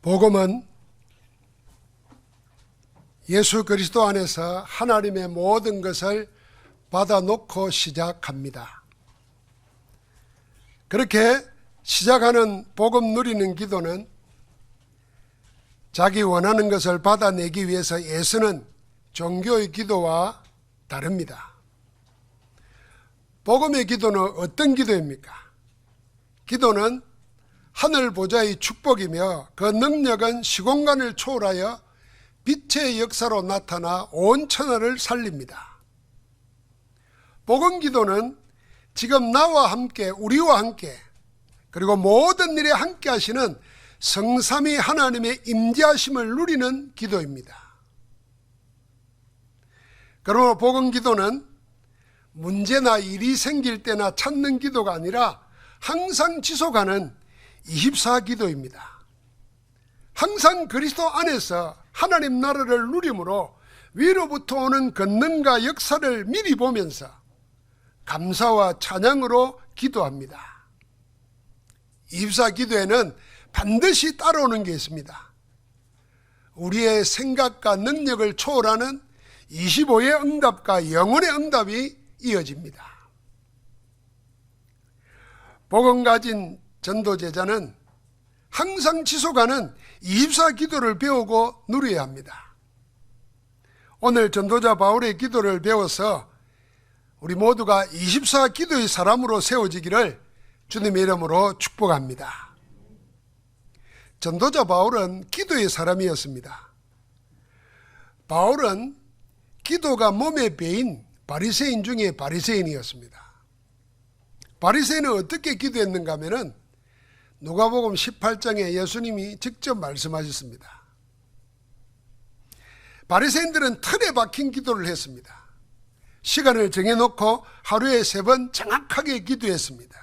복음은 예수 그리스도 안에서 하나님의 모든 것을 받아놓고 시작합니다. 그렇게 시작하는 복음 누리는 기도는 자기 원하는 것을 받아내기 위해서 애쓰는 종교의 기도와 다릅니다. 복음의 기도는 어떤 기도입니까? 기도는 하늘 보좌의 축복이며 그 능력은 시공간을 초월하여 빛의 역사로 나타나 온 천하를 살립니다. 복음 기도는 지금 나와 함께, 우리와 함께, 그리고 모든 일에 함께 하시는 성삼위 하나님의 임재하심을 누리는 기도입니다. 그러므로 복음 기도는 문제나 일이 생길 때나 찾는 기도가 아니라 항상 지속하는 24기도입니다. 항상 그리스도 안에서 하나님 나라를 누림으로 위로부터 오는 권능과 역사를 미리 보면서 감사와 찬양으로 기도합니다. 24기도에는 반드시 따라오는 게 있습니다. 우리의 생각과 능력을 초월하는 25의 응답과 영혼의 응답이 이어집니다. 복음 가진 전도제자는 항상 지속하는 24기도를 배우고 누려야 합니다. 오늘 전도자 바울의 기도를 배워서 우리 모두가 24기도의 사람으로 세워지기를 주님의 이름으로 축복합니다. 전도자 바울은 기도의 사람이었습니다. 바울은 기도가 몸에 배인 바리새인 중에 바리새인이었습니다. 바리새인은 어떻게 기도했는가 하면은 누가복음 18장에 예수님이 직접 말씀하셨습니다. 바리새인들은 틀에 박힌 기도를 했습니다. 시간을 정해놓고 하루에 3번 정확하게 기도했습니다.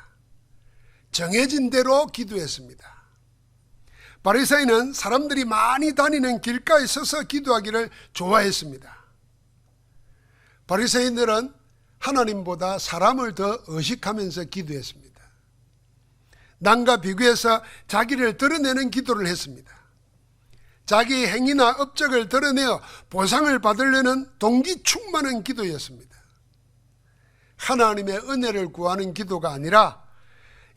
정해진 대로 기도했습니다. 바리새인은 사람들이 많이 다니는 길가에 서서 기도하기를 좋아했습니다. 바리새인들은 하나님보다 사람을 더 의식하면서 기도했습니다. 남과 비교해서 자기를 드러내는 기도를 했습니다. 자기 행위나 업적을 드러내어 보상을 받으려는 동기 충만한 기도였습니다. 하나님의 은혜를 구하는 기도가 아니라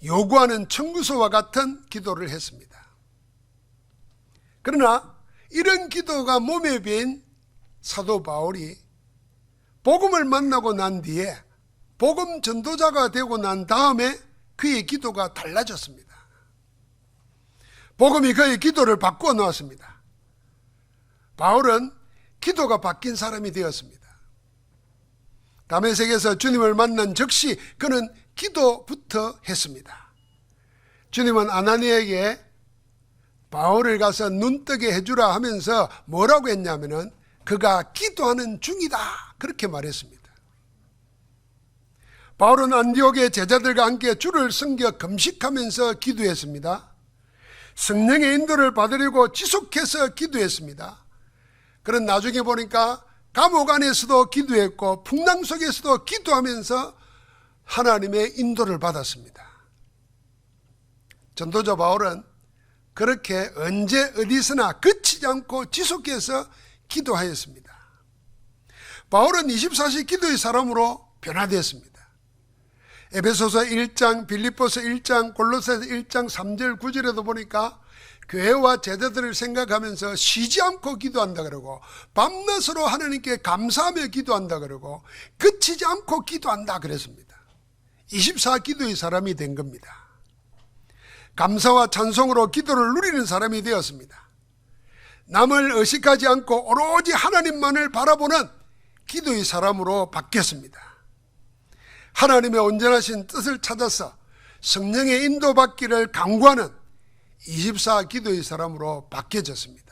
요구하는 청구서와 같은 기도를 했습니다. 그러나 이런 기도가 몸에 배인 사도 바울이 복음을 만나고 난 뒤에 복음 전도자가 되고 난 다음에 그의 기도가 달라졌습니다. 복음이 그의 기도를 바꾸어 놓았습니다. 바울은 기도가 바뀐 사람이 되었습니다. 다메섹에서 주님을 만난 즉시 그는 기도부터 했습니다. 주님은 아나니에게 바울을 가서 눈뜨게 해주라 하면서 뭐라고 했냐면은 그가 기도하는 중이다 그렇게 말했습니다. 바울은 안디옥의 제자들과 함께 주를 섬겨 금식하면서 기도했습니다. 성령의 인도를 받으려고 지속해서 기도했습니다. 그런 나중에 보니까 감옥 안에서도 기도했고 풍랑 속에서도 기도하면서 하나님의 인도를 받았습니다. 전도자 바울은 그렇게 언제 어디서나 그치지 않고 지속해서 기도하였습니다. 바울은 24시 기도의 사람으로 변화되었습니다. 에베소서 1장, 빌립보서 1장, 골로새서 1장 3절 9절에도 보니까 교회와 제자들을 생각하면서 쉬지 않고 기도한다 그러고 밤낮으로 하나님께 감사하며 기도한다 그러고 그치지 않고 기도한다 그랬습니다. 24기도의 사람이 된 겁니다. 감사와 찬송으로 기도를 누리는 사람이 되었습니다. 남을 의식하지 않고 오로지 하나님만을 바라보는 기도의 사람으로 바뀌었습니다. 하나님의 온전하신 뜻을 찾아서 성령의 인도받기를 강구하는 24기도의 사람으로 바뀌어졌습니다.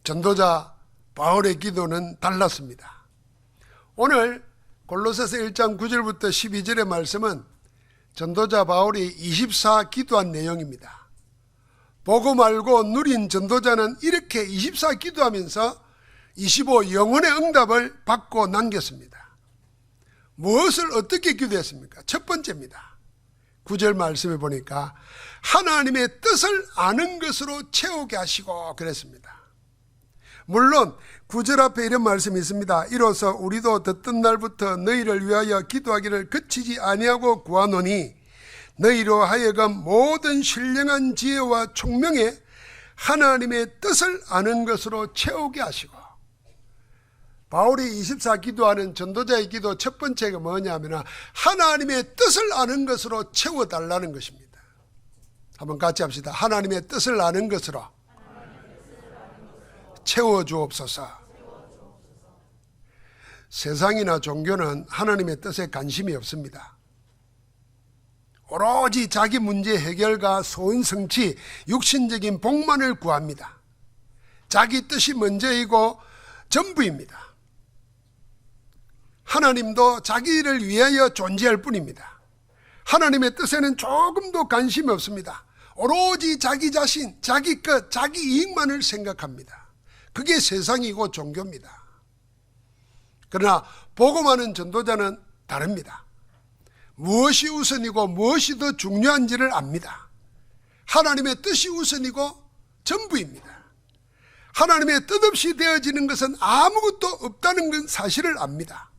전도자 바울의 기도는 달랐습니다. 오늘 골로새서 1장 9절부터 12절의 말씀은 전도자 바울이 24기도한 내용입니다. 복음 알고 누린 전도자는 이렇게 24기도하면서 25 영혼의 응답을 받고 남겼습니다. 무엇을 어떻게 기도했습니까? 첫 번째입니다. 9절 말씀에 보니까 하나님의 뜻을 아는 것으로 채우게 하시고 그랬습니다. 물론 9절 앞에 이런 말씀이 있습니다. 이로써 우리도 듣던 날부터 너희를 위하여 기도하기를 그치지 아니하고 구하노니 너희로 하여금 모든 신령한 지혜와 총명에 하나님의 뜻을 아는 것으로 채우게 하시고, 바울이 24 기도하는 전도자의 기도 첫 번째가 뭐냐면 하나님의 뜻을 아는 것으로 채워달라는 것입니다. 한번 같이 합시다. 하나님의 뜻을 아는 것으로 채워주옵소서. 세상이나 종교는 하나님의 뜻에 관심이 없습니다. 오로지 자기 문제 해결과 소원 성취, 육신적인 복만을 구합니다. 자기 뜻이 먼저이고 전부입니다. 하나님도 자기를 위하여 존재할 뿐입니다. 하나님의 뜻에는 조금도 관심이 없습니다. 오로지 자기 자신, 자기 것, 자기 이익만을 생각합니다. 그게 세상이고 종교입니다. 그러나 복음하는 전도자는 다릅니다. 무엇이 우선이고 무엇이 더 중요한지를 압니다. 하나님의 뜻이 우선이고 전부입니다. 하나님의 뜻 없이 되어지는 것은 아무것도 없다는 건 사실을 압니다.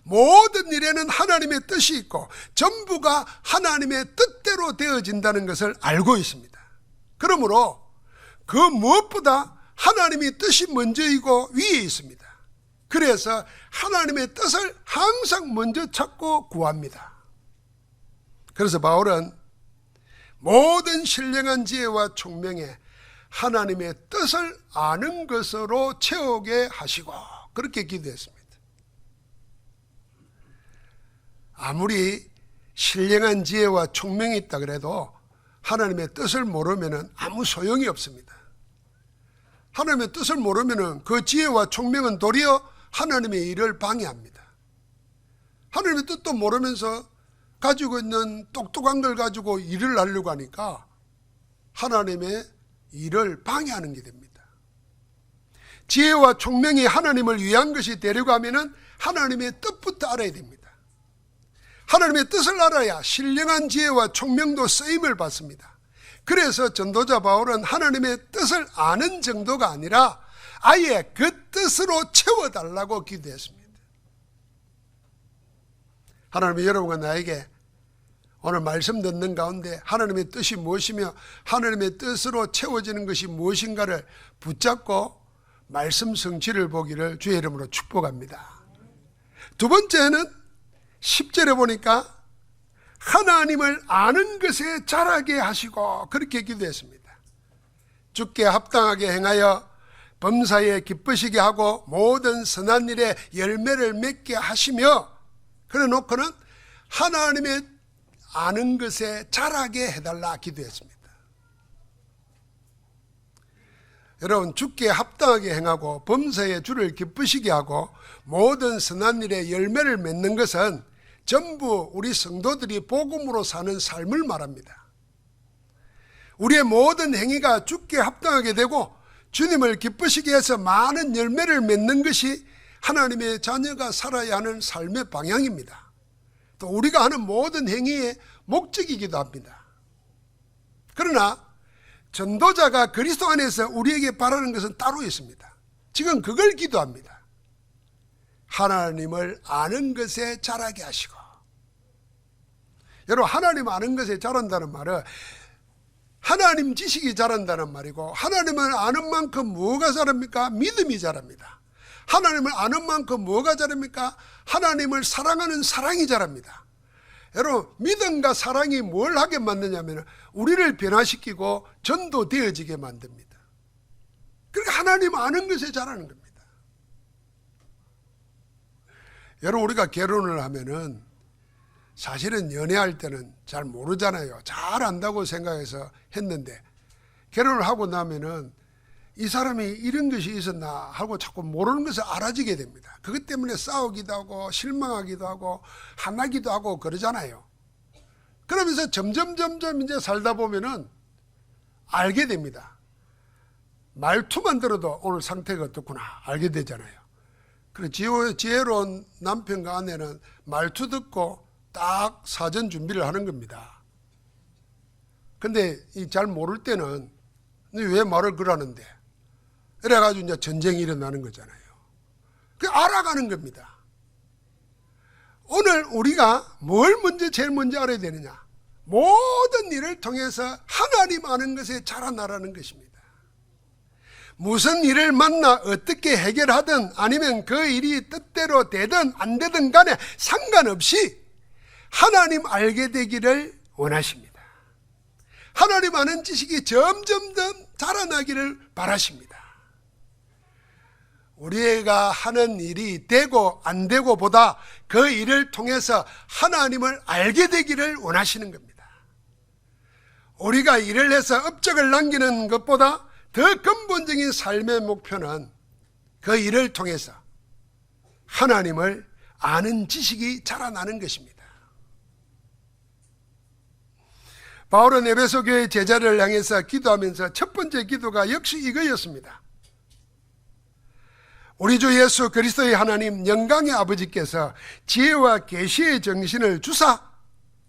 모든 일에는 하나님의 뜻이 있고 전부가 하나님의 뜻대로 되어진다는 것을 알고 있습니다. 그러므로 그 무엇보다 하나님의 뜻이 먼저이고 위에 있습니다. 그래서 하나님의 뜻을 항상 먼저 찾고 구합니다. 그래서 바울은 모든 신령한 지혜와 총명에 하나님의 뜻을 아는 것으로 채우게 하시고 그렇게 기도했습니다. 아무리 신령한 지혜와 총명이 있다 그래도 하나님의 뜻을 모르면 아무 소용이 없습니다. 하나님의 뜻을 모르면 그 지혜와 총명은 도리어 하나님의 일을 방해합니다. 하나님의 뜻도 모르면서 가지고 있는 똑똑한 걸 가지고 일을 하려고 하니까 하나님의 일을 방해하는 게 됩니다. 지혜와 총명이 하나님을 위한 것이 되려고 하면 하나님의 뜻부터 알아야 됩니다. 하나님의 뜻을 알아야 신령한 지혜와 총명도 쓰임을 받습니다. 그래서 전도자 바울은 하나님의 뜻을 아는 정도가 아니라 아예 그 뜻으로 채워달라고 기도했습니다. 하나님이 여러분과 나에게 오늘 말씀 듣는 가운데 하나님의 뜻이 무엇이며 하나님의 뜻으로 채워지는 것이 무엇인가를 붙잡고 말씀 성취를 보기를 주의 이름으로 축복합니다. 두 번째는 10절에 보니까 하나님을 아는 것에 자라게 하시고 그렇게 기도했습니다. 주께 합당하게 행하여 범사에 기쁘시게 하고 모든 선한 일에 열매를 맺게 하시며, 그래 놓고는 하나님의 아는 것에 자라게 해달라 기도했습니다. 여러분, 주께 합당하게 행하고 범사에 주를 기쁘시게 하고 모든 선한 일에 열매를 맺는 것은 전부 우리 성도들이 복음으로 사는 삶을 말합니다. 우리의 모든 행위가 주께 합당하게 되고 주님을 기쁘시게 해서 많은 열매를 맺는 것이 하나님의 자녀가 살아야 하는 삶의 방향입니다. 또 우리가 하는 모든 행위의 목적이기도 합니다. 그러나 전도자가 그리스도 안에서 우리에게 바라는 것은 따로 있습니다. 지금 그걸 기도합니다. 하나님을 아는 것에 자라게 하시고. 여러분, 하나님 아는 것에 자란다는 말은 하나님 지식이 자란다는 말이고, 하나님을 아는 만큼 뭐가 자랍니까? 믿음이 자랍니다. 하나님을 아는 만큼 뭐가 자랍니까? 하나님을 사랑하는 사랑이 자랍니다. 여러분, 믿음과 사랑이 뭘 하게 만드냐면 우리를 변화시키고 전도되어지게 만듭니다. 그러니까 하나님 아는 것에 자라는 겁니다. 여러분, 우리가 결혼을 하면은 사실은 연애할 때는 잘 모르잖아요. 잘 안다고 생각해서 했는데 결혼을 하고 나면은 이 사람이 이런 것이 있었나 하고 자꾸 모르는 것을 알아지게 됩니다. 그것 때문에 싸우기도 하고 실망하기도 하고 화나기도 하고 그러잖아요. 그러면서 점점 이제 살다 보면은 알게 됩니다. 말투만 들어도 오늘 상태가 어떻구나 알게 되잖아요. 그래서 지혜로운 남편과 아내는 말투 듣고 딱 사전 준비를 하는 겁니다. 근데 잘 모를 때는 왜 말을 그러는데? 이래가지고 이제 전쟁이 일어나는 거잖아요. 그 알아가는 겁니다. 오늘 우리가 뭘 제일 먼저 알아야 되느냐? 모든 일을 통해서 하나님 아는 것에 자라나라는 것입니다. 무슨 일을 만나 어떻게 해결하든 아니면 그 일이 뜻대로 되든 안 되든 간에 상관없이 하나님 알게 되기를 원하십니다. 하나님 아는 지식이 점점 더 자라나기를 바라십니다. 우리가 하는 일이 되고 안 되고 보다 그 일을 통해서 하나님을 알게 되기를 원하시는 겁니다. 우리가 일을 해서 업적을 남기는 것보다 더 근본적인 삶의 목표는 그 일을 통해서 하나님을 아는 지식이 자라나는 것입니다. 바울은 에베소 교회 제자를 향해서 기도하면서 첫 번째 기도가 역시 이거였습니다. 우리 주 예수 그리스도의 하나님 영광의 아버지께서 지혜와 계시의 정신을 주사,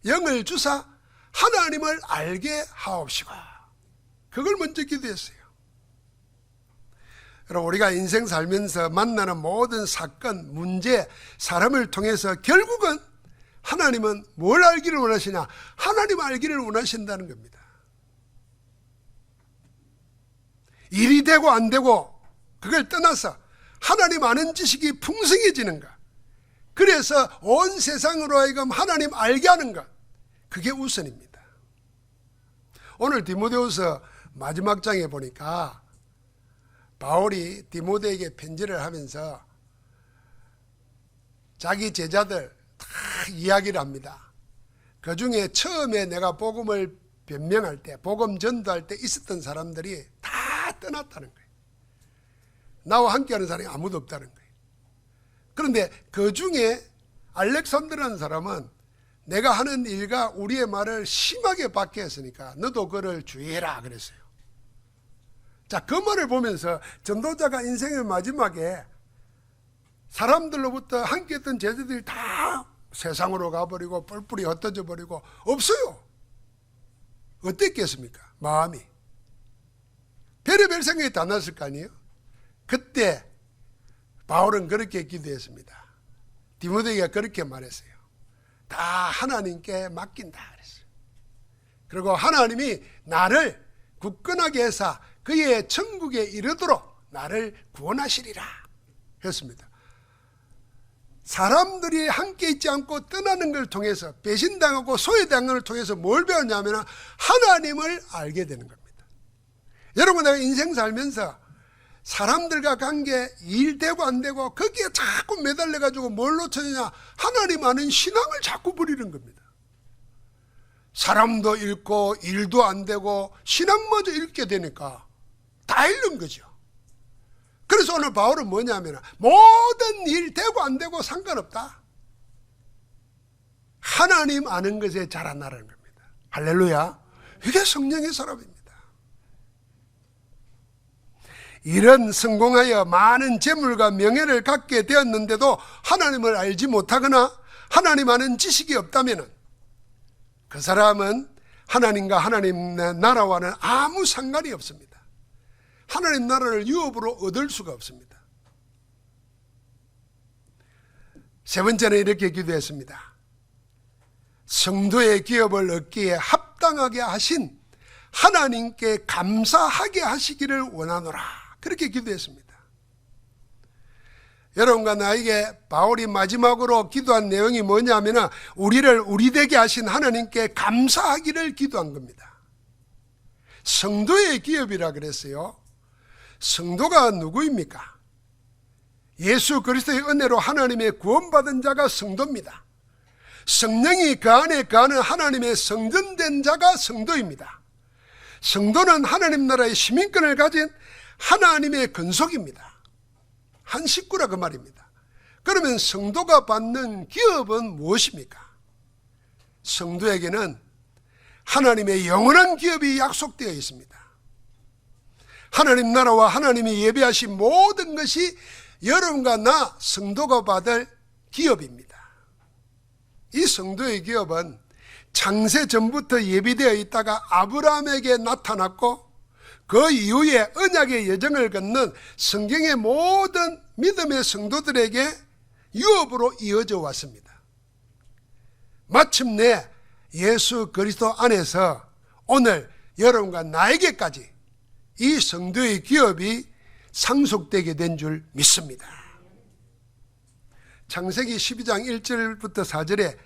영을 주사 하나님을 알게 하옵시고, 그걸 먼저 기도했어요. 여러분, 우리가 인생 살면서 만나는 모든 사건, 문제, 사람을 통해서 결국은 하나님은 뭘 알기를 원하시냐? 하나님 알기를 원하신다는 겁니다. 일이 되고 안 되고 그걸 떠나서 하나님 아는 지식이 풍성해지는 것, 그래서 온 세상으로 하여금 하나님 알게 하는 것, 그게 우선입니다. 오늘 디모데후서 마지막 장에 보니까 바울이 디모데에게 편지를 하면서 자기 제자들 다 이야기를 합니다. 그 중에 처음에 내가 복음을 변명할 때, 복음 전도할 때 있었던 사람들이 다 떠났다는 거예요. 나와 함께하는 사람이 아무도 없다는 거예요. 그런데 그 중에 알렉산더라는 사람은 내가 하는 일과 우리의 말을 심하게 박해했으니까 너도 그를 주의해라 그랬어요. 자, 그 말을 보면서 전도자가 인생의 마지막에 사람들로부터 함께했던 제자들이 다 세상으로 가버리고 뿔뿔이 흩어져 버리고 없어요. 어땠겠습니까? 마음이 별의별 생각이 다 났을 거 아니에요? 그때 바울은 그렇게 기도했습니다. 디모데가 그렇게 말했어요. 다 하나님께 맡긴다 그랬어요. 그리고 하나님이 나를 굳건하게 해서 그의 천국에 이르도록 나를 구원하시리라 했습니다. 사람들이 함께 있지 않고 떠나는 걸 통해서, 배신당하고 소외당하는 걸 통해서 뭘 배웠냐면 하나님을 알게 되는 겁니다. 여러분, 내가 인생 살면서 사람들과 관계, 일 되고 안 되고 거기에 자꾸 매달려가지고 뭘 놓쳤느냐? 하나님 아는 신앙을 자꾸 버리는 겁니다. 사람도 잃고 일도 안 되고 신앙마저 잃게 되니까 다 잃는 거죠. 그래서 오늘 바울은 뭐냐면 모든 일 되고 안 되고 상관없다. 하나님 아는 것에 자라나라는 겁니다. 할렐루야. 이게 성령의 사람입니다. 이런 성공하여 많은 재물과 명예를 갖게 되었는데도 하나님을 알지 못하거나 하나님 아는 지식이 없다면 그 사람은 하나님과 하나님의 나라와는 아무 상관이 없습니다. 하나님 나라를 유업으로 얻을 수가 없습니다. 세 번째는 이렇게 기도했습니다. 성도의 기업을 얻기에 합당하게 하신 하나님께 감사하게 하시기를 원하노라, 그렇게 기도했습니다. 여러분과 나에게 바울이 마지막으로 기도한 내용이 뭐냐면 우리를 우리 되게 하신 하나님께 감사하기를 기도한 겁니다. 성도의 기업이라 그랬어요. 성도가 누구입니까? 예수 그리스도의 은혜로 하나님의 구원받은 자가 성도입니다. 성령이 그 안에 거하는 하나님의 성전된 자가 성도입니다. 성도는 하나님 나라의 시민권을 가진 하나님의 근속입니다. 한 식구라 그 말입니다. 그러면 성도가 받는 기업은 무엇입니까? 성도에게는 하나님의 영원한 기업이 약속되어 있습니다. 하나님 나라와 하나님이 예비하신 모든 것이 여러분과 나 성도가 받을 기업입니다. 이 성도의 기업은 창세 전부터 예비되어 있다가 아브라함에게 나타났고 그 이후에 언약의 여정을 걷는 성경의 모든 믿음의 성도들에게 유업으로 이어져 왔습니다. 마침내 예수 그리스도 안에서 오늘 여러분과 나에게까지 이 성도의 기업이 상속되게 된 줄 믿습니다. 창세기 12장 1절부터 4절에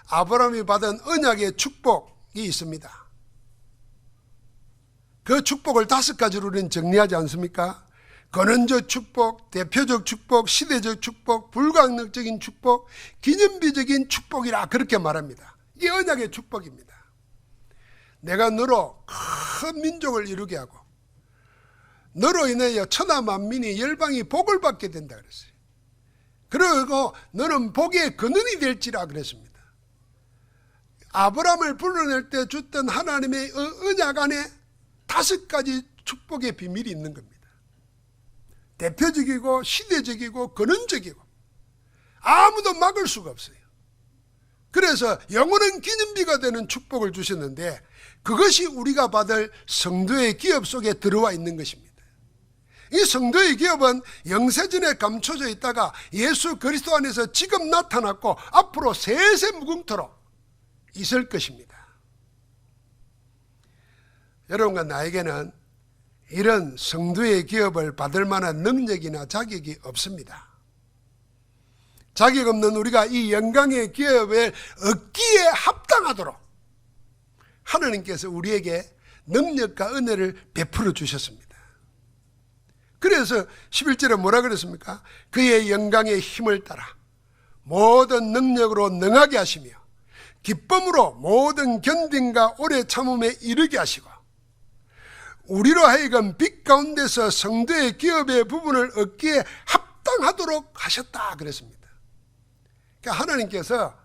아브라함이 받은 언약의 축복이 있습니다. 그 축복을 5가지로 우리는 정리하지 않습니까? 근원적 축복, 대표적 축복, 시대적 축복, 불가항력적인 축복, 기념비적인 축복이라 그렇게 말합니다. 이게 언약의 축복입니다. 내가 너로 큰 민족을 이루게 하고 너로 인하여 천하 만민이 열방이 복을 받게 된다 그랬어요. 그리고 너는 복의 근원이 될지라 그랬습니다. 아브라함을 불러낼 때 줬던 하나님의 언약 안에 5가지 축복의 비밀이 있는 겁니다. 대표적이고 시대적이고 근원적이고 아무도 막을 수가 없어요. 그래서 영원한 기념비가 되는 축복을 주셨는데 그것이 우리가 받을 성도의 기업 속에 들어와 있는 것입니다. 이 성도의 기업은 영세전에 감춰져 있다가 예수 그리스도 안에서 지금 나타났고 앞으로 세세무궁토록 있을 것입니다. 여러분과 나에게는 이런 성도의 기업을 받을 만한 능력이나 자격이 없습니다. 자격 없는 우리가 이 영광의 기업을 얻기에 합당하도록 하나님께서 우리에게 능력과 은혜를 베풀어 주셨습니다. 그래서 11절에 뭐라 그랬습니까? 그의 영광의 힘을 따라 모든 능력으로 능하게 하시며 기쁨으로 모든 견딘과 오래 참음에 이르게 하시고 우리로 하여금 빛 가운데서 성도의 기업의 부분을 얻기에 합당하도록 하셨다 그랬습니다. 그러니까 하나님께서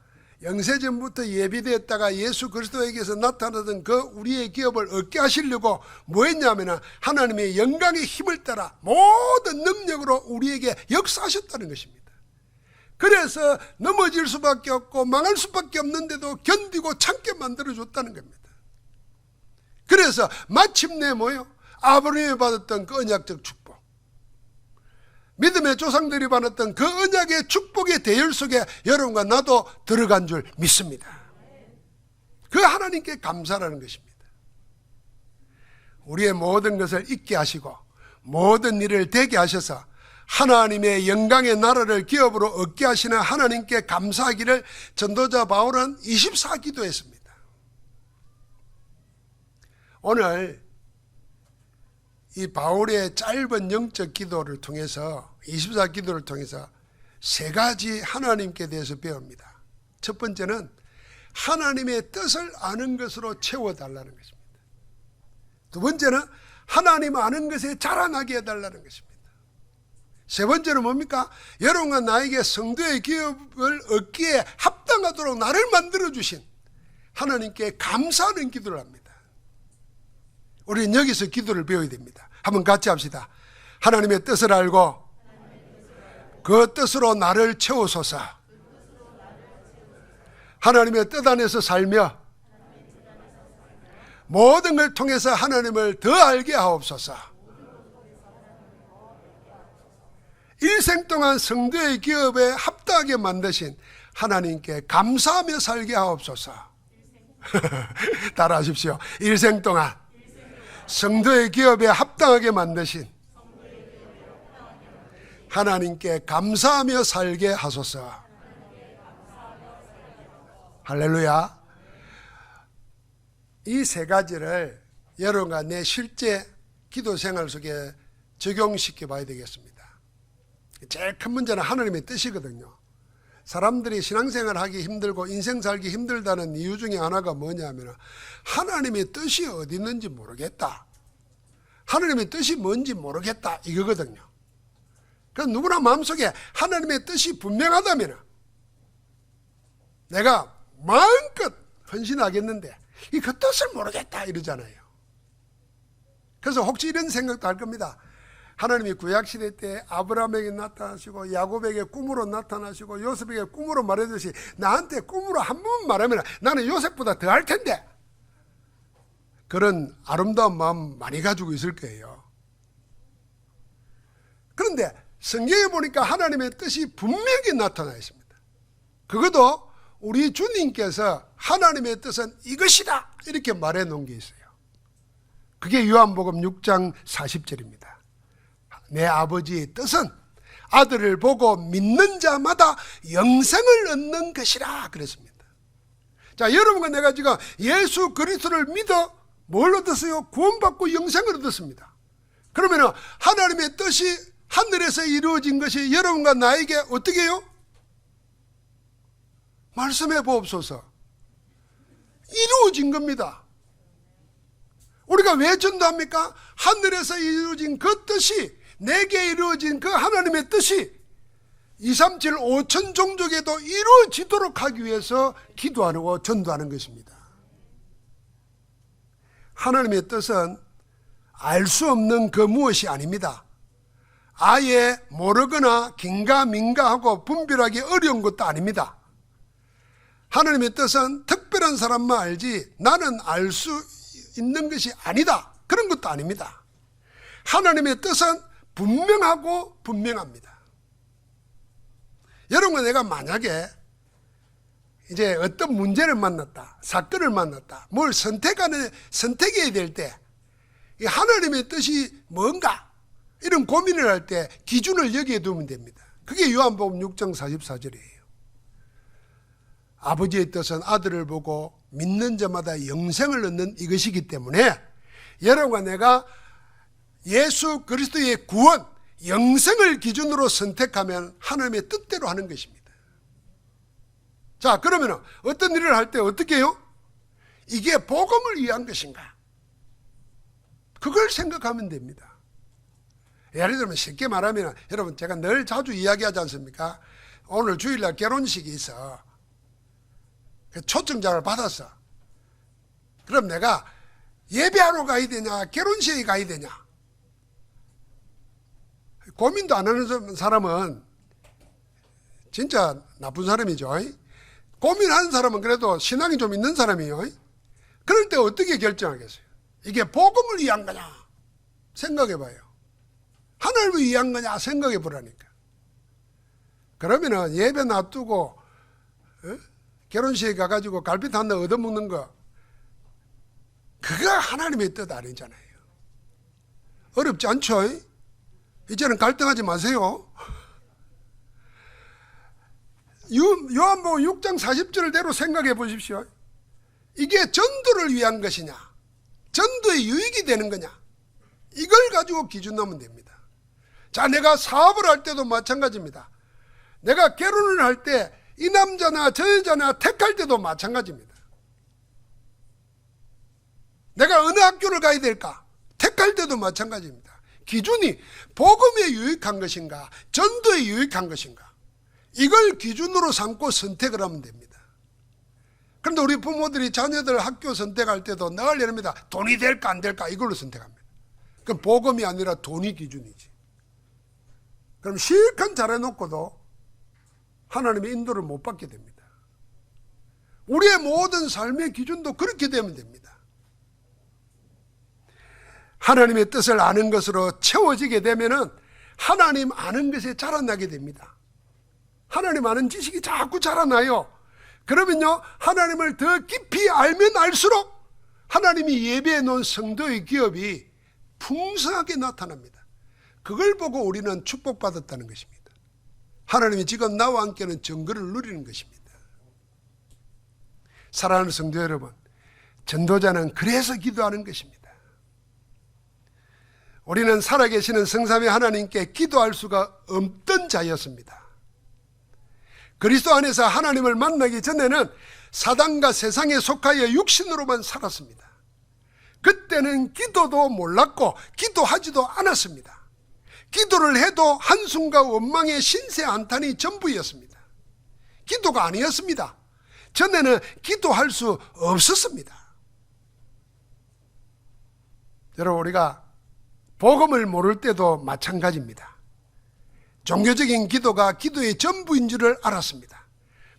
영세전부터 예비되었다가 예수 그리스도에게서 나타나던 그 우리의 기업을 얻게 하시려고 뭐 했냐면 하나님의 영광의 힘을 따라 모든 능력으로 우리에게 역사하셨다는 것입니다. 그래서 넘어질 수밖에 없고 망할 수밖에 없는데도 견디고 참게 만들어줬다는 겁니다. 그래서 마침내 뭐요? 아브라함이 받았던 그 언약적 축복, 믿음의 조상들이 받았던 그 언약의 축복의 대열 속에 여러분과 나도 들어간 줄 믿습니다. 그 하나님께 감사라는 것입니다. 우리의 모든 것을 잊게 하시고 모든 일을 되게 하셔서 하나님의 영광의 나라를 기업으로 얻게 하시는 하나님께 감사하기를 전도자 바울은 24기도했습니다. 오늘 이 바울의 짧은 영적 기도를 통해서 24기도를 통해서 3가지 하나님께 대해서 배웁니다. 첫 번째는 하나님의 뜻을 아는 것으로 채워달라는 것입니다. 두 번째는 하나님 아는 것에 자라나게 해달라는 것입니다. 세 번째는 뭡니까? 여러분과 나에게 성도의 기업을 얻기에 합당하도록 나를 만들어주신 하나님께 감사하는 기도를 합니다. 우리는 여기서 기도를 배워야 됩니다. 한번 같이 합시다. 하나님의 뜻을 알고 그 뜻으로 나를 채우소서. 하나님의 뜻 안에서 살며 모든 걸 통해서 하나님을 더 알게 하옵소서. 일생 동안 성도의 기업에 합당하게 만드신 하나님께 감사하며 살게 하옵소서. 따라하십시오. 일생 동안 성도의 기업에 합당하게 만드신 하나님께 감사하며 살게 하소서. 할렐루야. 이 3가지를 여러분과 내 실제 기도 생활 속에 적용시켜 봐야 되겠습니다. 제일 큰 문제는 하나님의 뜻이거든요. 사람들이 신앙생활 하기 힘들고 인생 살기 힘들다는 이유 중에 하나가 뭐냐면 하나님의 뜻이 어디 있는지 모르겠다, 하나님의 뜻이 뭔지 모르겠다, 이거거든요. 그래서 누구나 마음속에 하나님의 뜻이 분명하다면 내가 마음껏 헌신하겠는데 그 뜻을 모르겠다 이러잖아요. 그래서 혹시 이런 생각도 할 겁니다. 하나님이 구약시대 때 아브라함에게 나타나시고 야곱에게 꿈으로 나타나시고 요셉에게 꿈으로 말해주시 나한테 꿈으로 한 번 말하면 나는 요셉보다 더 할 텐데, 그런 아름다운 마음 많이 가지고 있을 거예요. 그런데 성경에 보니까 하나님의 뜻이 분명히 나타나 있습니다. 그것도 우리 주님께서 하나님의 뜻은 이것이다 이렇게 말해 놓은 게 있어요. 그게 요한복음 6장 40절입니다. 내 아버지의 뜻은 아들을 보고 믿는 자마다 영생을 얻는 것이라 그랬습니다. 자, 여러분과 내가 지금 예수 그리스도를 믿어 뭘 얻었어요? 구원받고 영생을 얻었습니다. 그러면 하나님의 뜻이 하늘에서 이루어진 것이 여러분과 나에게 어떻게 해요? 말씀해 보옵소서. 이루어진 겁니다. 우리가 왜 전도합니까? 하늘에서 이루어진 그 뜻이, 내게 이루어진 그 하나님의 뜻이 237 5천 종족에도 이루어지도록 하기 위해서 기도하고 전도하는 것입니다. 하나님의 뜻은 알 수 없는 그 무엇이 아닙니다. 아예 모르거나 긴가민가하고 분별하기 어려운 것도 아닙니다. 하나님의 뜻은 특별한 사람만 알지 나는 알 수 있는 것이 아니다, 그런 것도 아닙니다. 하나님의 뜻은 분명하고 분명합니다. 여러분과 내가 만약에 이제 어떤 문제를 만났다, 사건을 만났다, 뭘 선택해야 될 때 하나님의 뜻이 뭔가 이런 고민을 할 때 기준을 여기에 두면 됩니다. 그게 요한복음 6장 44절이에요. 아버지의 뜻은 아들을 보고 믿는 자마다 영생을 얻는 이것이기 때문에 여러분과 내가 예수 그리스도의 구원, 영생을 기준으로 선택하면 하나님의 뜻대로 하는 것입니다. 자, 그러면 어떤 일을 할 때 어떻게 해요? 이게 복음을 위한 것인가? 그걸 생각하면 됩니다. 예를 들면 쉽게 말하면, 여러분 제가 늘 자주 이야기하지 않습니까? 오늘 주일날 결혼식이 있어. 초청장을 받았어. 그럼 내가 예배하러 가야 되냐, 결혼식에 가야 되냐? 고민도 안 하는 사람은 진짜 나쁜 사람이죠. 고민하는 사람은 그래도 신앙이 좀 있는 사람이에요. 그럴 때 어떻게 결정하겠어요? 이게 복음을 위한 거냐? 생각해 봐요. 하나님을 위한 거냐? 생각해 보라니까. 그러면은 예배 놔두고 결혼식에 가가지고 갈비탕 하나 얻어먹는 거, 그거 하나님의 뜻 아니잖아요. 어렵지 않죠? 이제는 갈등하지 마세요. 요한복음 6장 40절대로 생각해 보십시오. 이게 전도를 위한 것이냐, 전도의 유익이 되는 거냐, 이걸 가지고 기준 넣으면 됩니다. 자, 내가 사업을 할 때도 마찬가지입니다. 내가 결혼을 할 때 이 남자나 저 여자나 택할 때도 마찬가지입니다. 내가 어느 학교를 가야 될까? 택할 때도 마찬가지입니다. 기준이 복음에 유익한 것인가, 전도에 유익한 것인가, 이걸 기준으로 삼고 선택을 하면 됩니다. 그런데 우리 부모들이 자녀들 학교 선택할 때도 늘 이럽니다. 돈이 될까 안 될까 이걸로 선택합니다. 그럼 복음이 아니라 돈이 기준이지. 그럼 실컷 잘해놓고도 하나님의 인도를 못 받게 됩니다. 우리의 모든 삶의 기준도 그렇게 되면 됩니다. 하나님의 뜻을 아는 것으로 채워지게 되면은 하나님 아는 것에 자라나게 됩니다. 하나님 아는 지식이 자꾸 자라나요. 그러면요, 하나님을 더 깊이 알면 알수록 하나님이 예배해 놓은 성도의 기업이 풍성하게 나타납니다. 그걸 보고 우리는 축복받았다는 것입니다. 하나님이 지금 나와 함께는 증거를 누리는 것입니다. 사랑하는 성도 여러분, 전도자는 그래서 기도하는 것입니다. 우리는 살아계시는 성삼위 하나님께 기도할 수가 없던 자였습니다. 그리스도 안에서 하나님을 만나기 전에는 사단과 세상에 속하여 육신으로만 살았습니다. 그때는 기도도 몰랐고 기도하지도 않았습니다. 기도를 해도 한숨과 원망의 신세 한탄이 전부였습니다. 기도가 아니었습니다. 전에는 기도할 수 없었습니다. 여러분, 우리가 복음을 모를 때도 마찬가지입니다. 종교적인 기도가 기도의 전부인 줄을 알았습니다.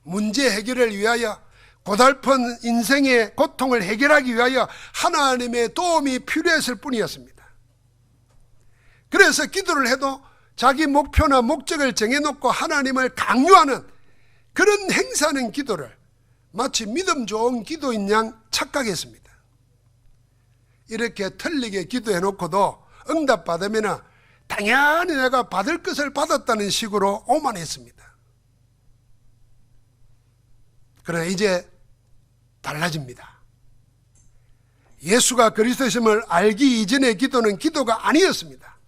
문제 해결을 위하여, 고달픈 인생의 고통을 해결하기 위하여 하나님의 도움이 필요했을 뿐이었습니다. 그래서 기도를 해도 자기 목표나 목적을 정해놓고 하나님을 강요하는 그런 행사하는 기도를 마치 믿음 좋은 기도인 양 착각했습니다. 이렇게 틀리게 기도해놓고도 응답받으면 당연히 내가 받을 것을 받았다는 식으로 오만했습니다. 그러나 이제 달라집니다. 예수가 그리스도심을 알기 이전의 기도는 기도가 아니었습니다.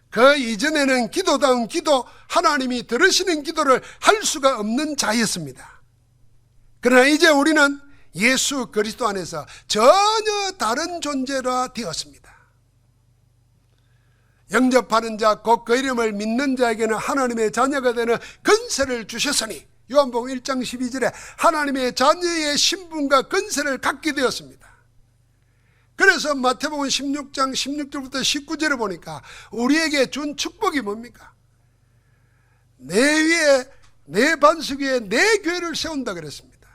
그 이전에는 기도다운 기도, 하나님이 들으시는 기도를 할 수가 없는 자였습니다. 그러나 이제 우리는 예수 그리스도 안에서 전혀 다른 존재라 되었습니다. 영접하는 자, 곧 그 이름을 믿는 자에게는 하나님의 자녀가 되는 권세를 주셨으니, 요한복음 1장 12절에 하나님의 자녀의 신분과 권세를 갖게 되었습니다. 그래서 마태복음 16장 16절부터 19절에 보니까 우리에게 준 축복이 뭡니까? 내 위에, 내 반석 위에 내 교회를 세운다 그랬습니다.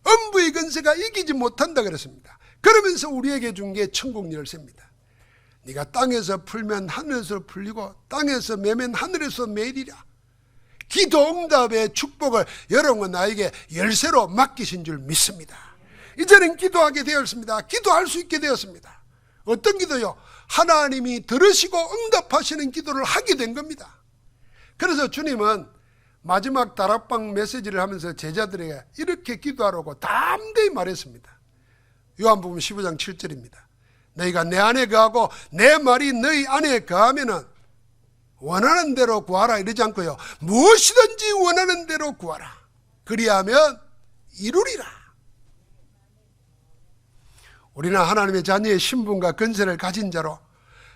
음부의 권세가 이기지 못한다 그랬습니다. 그러면서 우리에게 준 게 천국 열쇠입니다. 네가 땅에서 풀면 하늘에서 풀리고 땅에서 매면 하늘에서 매리라. 기도 응답의 축복을 여러분과 나에게 열쇠로 맡기신 줄 믿습니다. 이제는 기도하게 되었습니다. 기도할 수 있게 되었습니다. 어떤 기도요? 하나님이 들으시고 응답하시는 기도를 하게 된 겁니다. 그래서 주님은 마지막 다락방 메시지를 하면서 제자들에게 이렇게 기도하라고 담대히 말했습니다. 요한복음 15장 7절입니다. 너희가 내 안에 거하고 내 말이 너희 안에 거하면은 원하는 대로 구하라 이러지 않고요, 무엇이든지 원하는 대로 구하라. 그리하면 이루리라. 우리는 하나님의 자녀의 신분과 권세를 가진 자로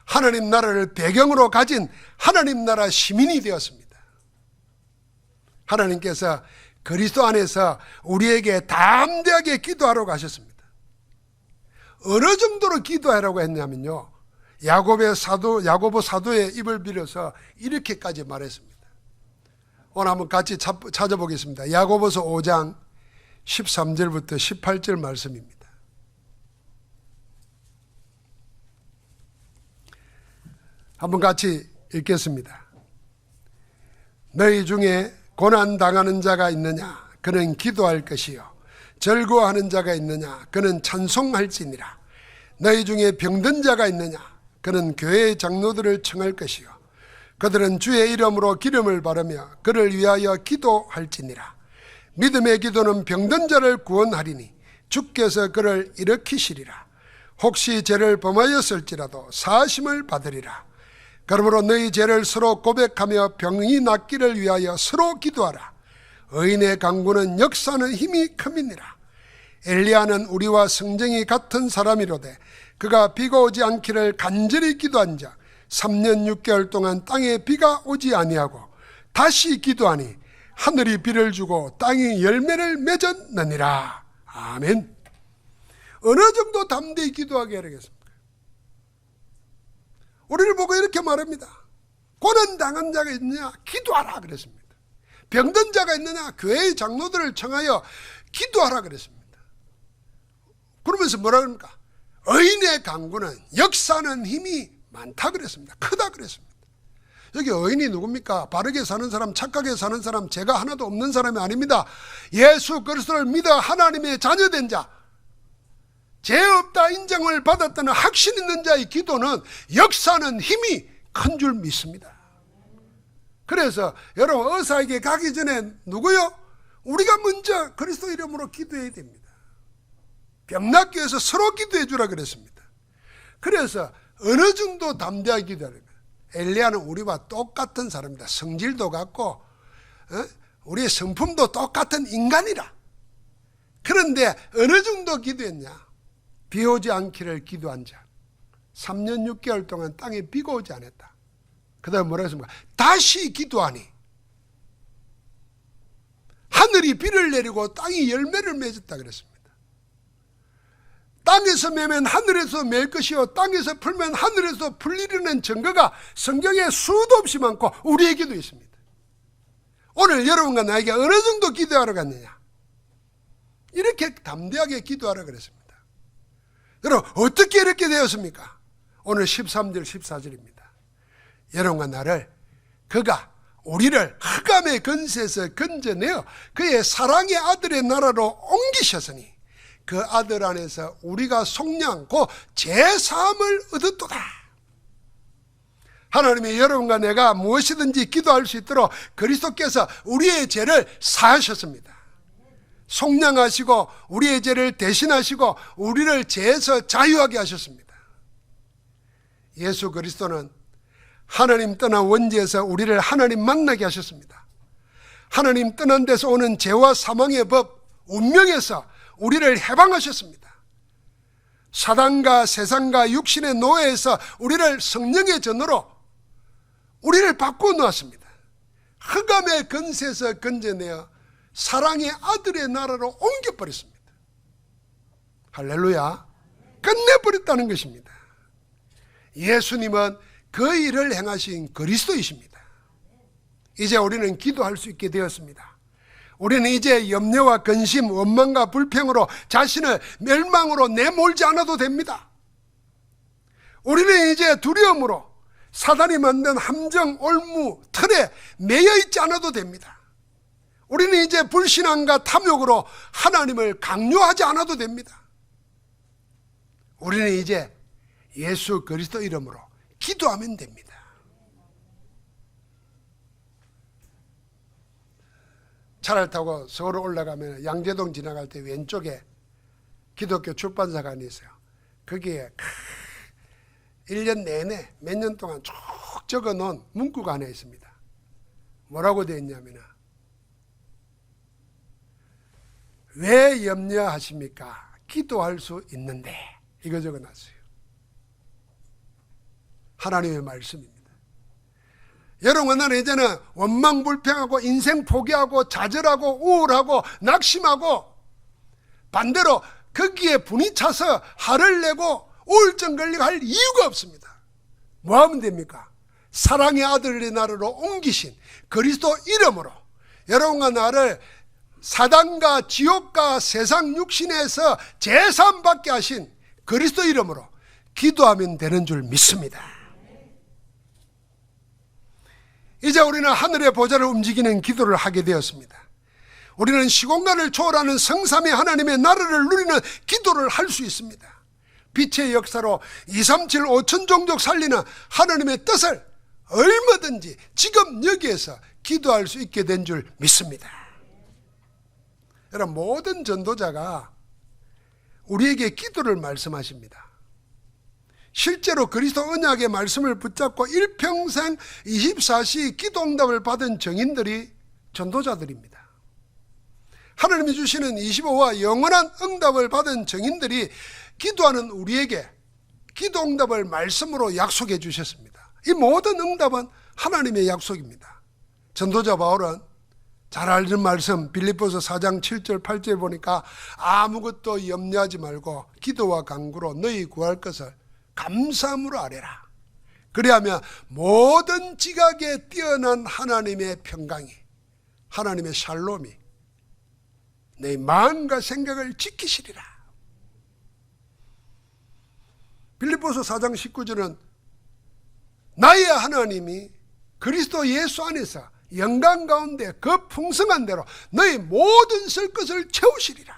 하나님 나라를 배경으로 가진 하나님 나라 시민이 되었습니다. 하나님께서 그리스도 안에서 우리에게 담대하게 기도하라고 하셨습니다. 어느 정도로 기도하라고 했냐면요, 야고보 사도의 입을 빌어서 이렇게까지 말했습니다. 오늘 한번 같이 찾아보겠습니다. 야고보서 5장 13절부터 18절 말씀입니다. 한번 같이 읽겠습니다. 너희 중에 고난당하는 자가 있느냐? 그는 기도할 것이요. 즐거워하는 자가 있느냐? 그는 찬송할지니라. 너희 중에 병든 자가 있느냐? 그는 교회의 장로들을 청할 것이요. 그들은 주의 이름으로 기름을 바르며 그를 위하여 기도할지니라. 믿음의 기도는 병든 자를 구원하리니 주께서 그를 일으키시리라. 혹시 죄를 범하였을지라도 사하심을 받으리라. 그러므로 너희 죄를 서로 고백하며 병이 낫기를 위하여 서로 기도하라. 의인의 강구는 역사하는 힘이 큼이니라. 엘리야는 우리와 성정이 같은 사람이로되 그가 비가 오지 않기를 간절히 기도한 자 3년 6개월 동안 땅에 비가 오지 아니하고 다시 기도하니 하늘이 비를 주고 땅이 열매를 맺었느니라. 아멘. 어느 정도 담대히 기도하게 하겠습니까? 우리를 보고 이렇게 말합니다. 고난당한 자가 있느냐? 기도하라 그랬습니다. 병든 자가 있느냐? 교회의 장로들을 청하여 기도하라 그랬습니다. 그러면서 뭐라 그럽니까? 의인의 강구는 역사하는 힘이 많다 그랬습니다. 크다 그랬습니다. 여기 의인이 누굽니까? 바르게 사는 사람, 착하게 사는 사람, 죄가 하나도 없는 사람이 아닙니다. 예수 그리스도를 믿어 하나님의 자녀된 자, 죄 없다 인정을 받았다는 확신 있는 자의 기도는 역사하는 힘이 큰 줄 믿습니다. 그래서 여러분 의사에게 가기 전에 누구요? 우리가 먼저 그리스도 이름으로 기도해야 됩니다. 병 낫기 위해서 서로 기도해 주라 그랬습니다. 그래서 어느 정도 담대하게 기도하려면, 엘리야는 우리와 똑같은 사람이다. 성질도 같고 우리의 성품도 똑같은 인간이라. 그런데 어느 정도 기도했냐? 비 오지 않기를 기도한 자 3년 6개월 동안 땅에 비가 오지 않았다. 그 다음에 뭐라 했습니까? 다시 기도하니 하늘이 비를 내리고 땅이 열매를 맺었다 그랬습니다. 땅에서 매면 하늘에서 맬 것이요 땅에서 풀면 하늘에서 풀리려는 증거가 성경에 수도 없이 많고 우리에게도 있습니다. 오늘 여러분과 나에게 어느 정도 기도하러 갔느냐? 이렇게 담대하게 기도하라 그랬습니다. 여러분 어떻게 이렇게 되었습니까? 오늘 13절 14절입니다. 여러분과 나를 그가 우리를 흑암의 건세에서 건져내어 그의 사랑의 아들의 나라로 옮기셨으니 그 아들 안에서 우리가 속량 곧 제사함을 얻었도다. 하나님이 여러분과 내가 무엇이든지 기도할 수 있도록 그리스도께서 우리의 죄를 사하셨습니다. 속량하시고 우리의 죄를 대신하시고 우리를 죄에서 자유하게 하셨습니다. 예수 그리스도는 하나님 떠난 원죄에서 우리를 하나님 만나게 하셨습니다. 하나님 떠난 데서 오는 죄와 사망의 법, 운명에서 우리를 해방하셨습니다. 사단과 세상과 육신의 노예에서 우리를 성령의 전으로 우리를 바꾸어 놓았습니다. 흑암의 건세에서 건져내어 사랑의 아들의 나라로 옮겨버렸습니다. 할렐루야. 끝내버렸다는 것입니다. 예수님은 그 일을 행하신 그리스도이십니다. 이제 우리는 기도할 수 있게 되었습니다. 우리는 이제 염려와 근심, 원망과 불평으로 자신을 멸망으로 내몰지 않아도 됩니다. 우리는 이제 두려움으로 사단이 만든 함정, 올무, 틀에 매여 있지 않아도 됩니다. 우리는 이제 불신앙과 탐욕으로 하나님을 강요하지 않아도 됩니다. 우리는 이제 예수 그리스도 이름으로 기도하면 됩니다. 차를 타고 서울 올라가면 양재동 지나갈 때 왼쪽에 기독교 출판사관이 있어요. 거기에 1년 내내 몇 년 동안 쭉 적어놓은 문구가 하나 있습니다. 뭐라고 되어 있냐면 왜 염려하십니까? 기도할 수 있는데. 이거 적어놨어요. 하나님의 말씀입니다. 여러분, 나는 이제는 원망불평하고 인생 포기하고 좌절하고 우울하고 낙심하고 반대로 거기에 분이 차서 화를 내고 우울증 걸리고 할 이유가 없습니다. 뭐 하면 됩니까? 사랑의 아들의 나라로 옮기신 그리스도 이름으로 여러분과 나를 사단과 지옥과 세상 육신에서 제사함받게 하신 그리스도 이름으로 기도하면 되는 줄 믿습니다. 이제 우리는 하늘의 보좌를 움직이는 기도를 하게 되었습니다. 우리는 시공간을 초월하는 성삼위 하나님의 나라를 누리는 기도를 할 수 있습니다. 빛의 역사로 237 5천 종족 살리는 하나님의 뜻을 얼마든지 지금 여기에서 기도할 수 있게 된 줄 믿습니다. 여러분, 모든 전도자가 우리에게 기도를 말씀하십니다. 실제로 그리스도 언약의 말씀을 붙잡고 일평생 24시 기도응답을 받은 증인들이 전도자들입니다. 하나님이 주시는 25와 영원한 응답을 받은 증인들이 기도하는 우리에게 기도응답을 말씀으로 약속해 주셨습니다. 이 모든 응답은 하나님의 약속입니다. 전도자 바울은 잘 알는 말씀 빌립보서 4장 7절 8절에 보니까 아무것도 염려하지 말고 기도와 간구로 너희 구할 것을 감사함으로 아뢰라. 그리하면 모든 지각에 뛰어난 하나님의 평강이, 하나님의 샬롬이 내 마음과 생각을 지키시리라. 빌립보서 4장 19절은 나의 하나님이 그리스도 예수 안에서 영광 가운데 그 풍성한 대로 너희 모든 쓸 것을 채우시리라.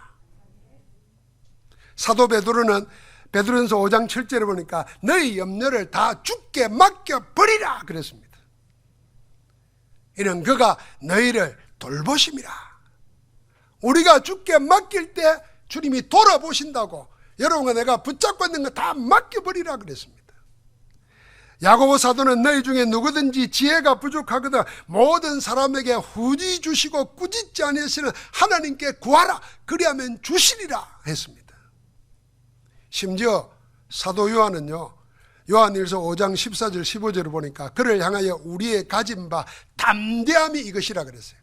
사도 베드로는 베드로전서 5장 7절에 보니까 너희 염려를 다 주께 맡겨버리라 그랬습니다. 이는 그가 너희를 돌보심이라. 우리가 주께 맡길 때 주님이 돌아보신다고 여러분과 내가 붙잡고 있는 거 다 맡겨버리라 그랬습니다. 야고보 사도는 너희 중에 누구든지 지혜가 부족하거든 모든 사람에게 후지 주시고 꾸짖지 아니하시는 하나님께 구하라. 그리하면 주시리라 했습니다. 심지어 사도 요한은요, 요한일서 5장 14절 15절을 보니까 그를 향하여 우리의 가진 바 담대함이 이것이라 그랬어요.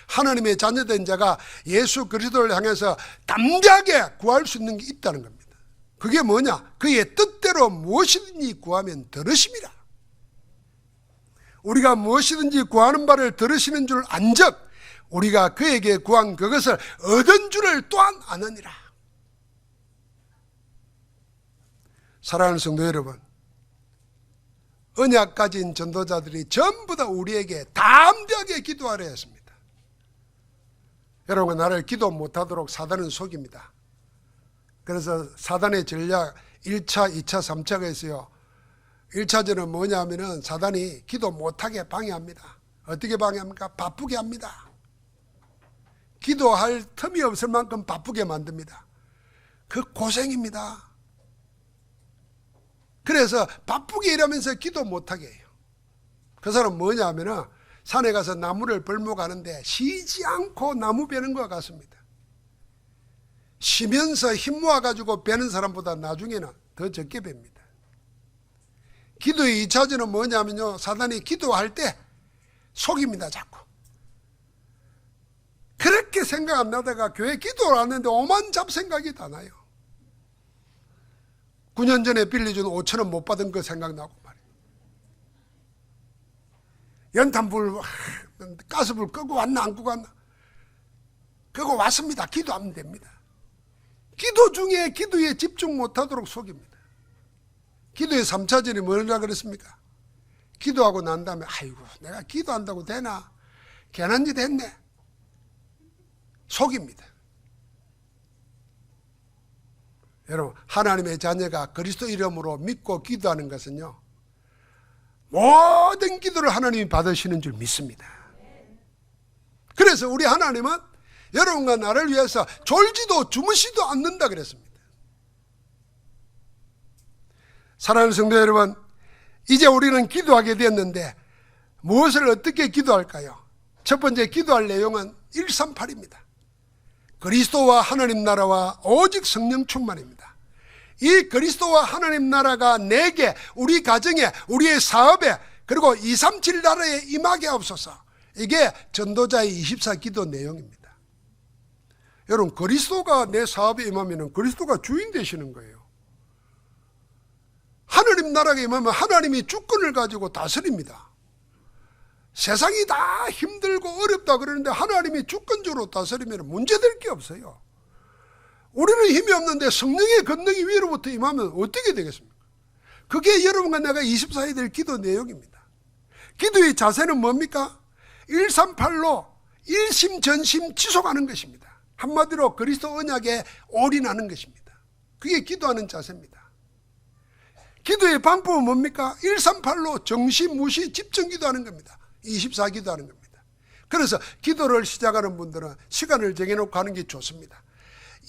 하나님의 자녀된 자가 예수 그리스도를 향해서 담대하게 구할 수 있는 게 있다는 겁니다. 그게 뭐냐? 그의 뜻대로 무엇이든지 구하면 들으심이라. 우리가 무엇이든지 구하는 바를 들으시는 줄 안즉 우리가 그에게 구한 그것을 얻은 줄을 또한 아느니라. 사랑하는 성도 여러분, 언약 가진 전도자들이 전부 다 우리에게 담대하게 기도하려 했습니다. 여러분, 나를 기도 못하도록 사단은 속입니다. 그래서 사단의 전략 1차, 2차, 3차가 있어요. 1차전은 뭐냐 하면은 사단이 기도 못하게 방해합니다. 어떻게 방해합니까? 바쁘게 합니다. 기도할 틈이 없을 만큼 바쁘게 만듭니다. 그 고생입니다. 그래서 바쁘게 일하면서 기도 못하게 해요. 그 사람은 뭐냐 하면은 산에 가서 나무를 벌목하는데 쉬지 않고 나무 베는 것 같습니다. 쉬면서 힘 모아가지고 베는 사람보다 나중에는 더 적게 뵙니다. 기도의 2차전은 뭐냐면요, 사단이 기도할 때 속입니다. 자꾸 그렇게 생각 안 나다가 교회 기도를 하는데 오만 잡생각이 다 나요. 9년 전에 빌려준 5,000원 못 받은 거 생각나고 말이에요. 연탄불 가스불 끄고 왔나 안 끄고 왔나, 끄고 왔습니다. 기도하면 됩니다. 기도 중에 기도에 집중 못하도록 속입니다. 기도의 3차전이 뭐라 그랬습니까? 기도하고 난 다음에 아이고 내가 기도한다고 되나, 괜한 짓 했네, 속입니다. 여러분, 하나님의 자녀가 그리스도 이름으로 믿고 기도하는 것은요, 모든 기도를 하나님이 받으시는 줄 믿습니다. 그래서 우리 하나님은 여러분과 나를 위해서 졸지도 주무시도 않는다 그랬습니다. 사랑하는 성도 여러분, 이제 우리는 기도하게 되었는데 무엇을 어떻게 기도할까요? 첫 번째 기도할 내용은 138입니다. 그리스도와 하나님 나라와 오직 성령 충만입니다. 이 그리스도와 하나님 나라가 내게, 우리 가정에, 우리의 사업에, 그리고 237 나라에 임하게 하옵소서. 이게 전도자의 24 기도 내용입니다. 여러분, 그리스도가 내 사업에 임하면 그리스도가 주인 되시는 거예요. 하나님 나라에 임하면 하나님이 주권을 가지고 다스립니다. 세상이 다 힘들고 어렵다 그러는데 하나님이 주권적으로 다스리면 문제될 게 없어요. 우리는 힘이 없는데 성령의 권능이 위로부터 임하면 어떻게 되겠습니까? 그게 여러분과 내가 24일 될 기도 내용입니다. 기도의 자세는 뭡니까? 138로 일심전심 지속하는 것입니다. 한마디로 그리스도 언약에 올인하는 것입니다. 그게 기도하는 자세입니다. 기도의 방법은 뭡니까? 138로 정시무시 집중 기도하는 겁니다. 24 기도하는 겁니다. 그래서 기도를 시작하는 분들은 시간을 정해놓고 하는 게 좋습니다.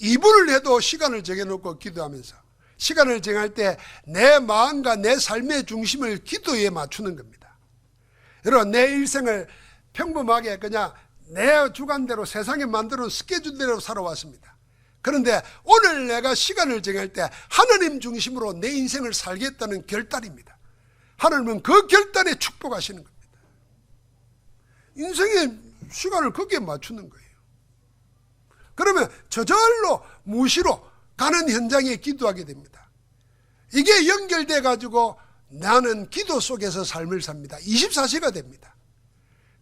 2분을 해도 시간을 정해놓고 기도하면서, 시간을 정할 때 내 마음과 내 삶의 중심을 기도에 맞추는 겁니다. 여러분, 내 일생을 평범하게 그냥 내 주관대로 세상에 만들어놓은 스케줄대로 살아왔습니다. 그런데 오늘 내가 시간을 정할 때 하나님 중심으로 내 인생을 살겠다는 결단입니다. 하나님은 그 결단에 축복하시는 겁니다. 인생의 시간을 거기에 맞추는 거예요. 그러면 저절로 무시로 가는 현장에 기도하게 됩니다. 이게 연결돼 가지고 나는 기도 속에서 삶을 삽니다. 24시가 됩니다.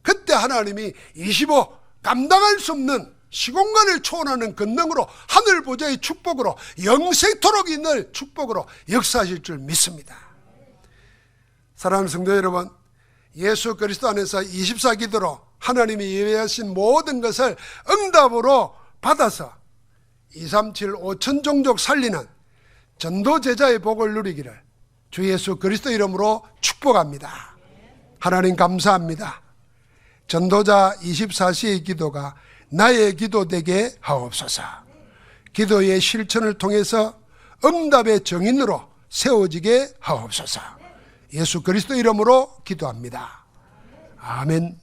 그때 하나님이 25 감당할 수 없는 시공간을 초월하는 권능으로, 하늘 보좌의 축복으로, 영생토록 있는 축복으로 역사하실 줄 믿습니다. 사랑하는 성도 여러분, 예수 그리스도 안에서 24 기도로 하나님이 예외하신 모든 것을 응답으로 받아서 237 5천 종족 살리는 전도 제자의 복을 누리기를 주 예수 그리스도 이름으로 축복합니다. 하나님 감사합니다. 전도자 24시의 기도가 나의 기도 되게 하옵소서. 기도의 실천을 통해서 응답의 정인으로 세워지게 하옵소서. 예수 그리스도 이름으로 기도합니다. 아멘.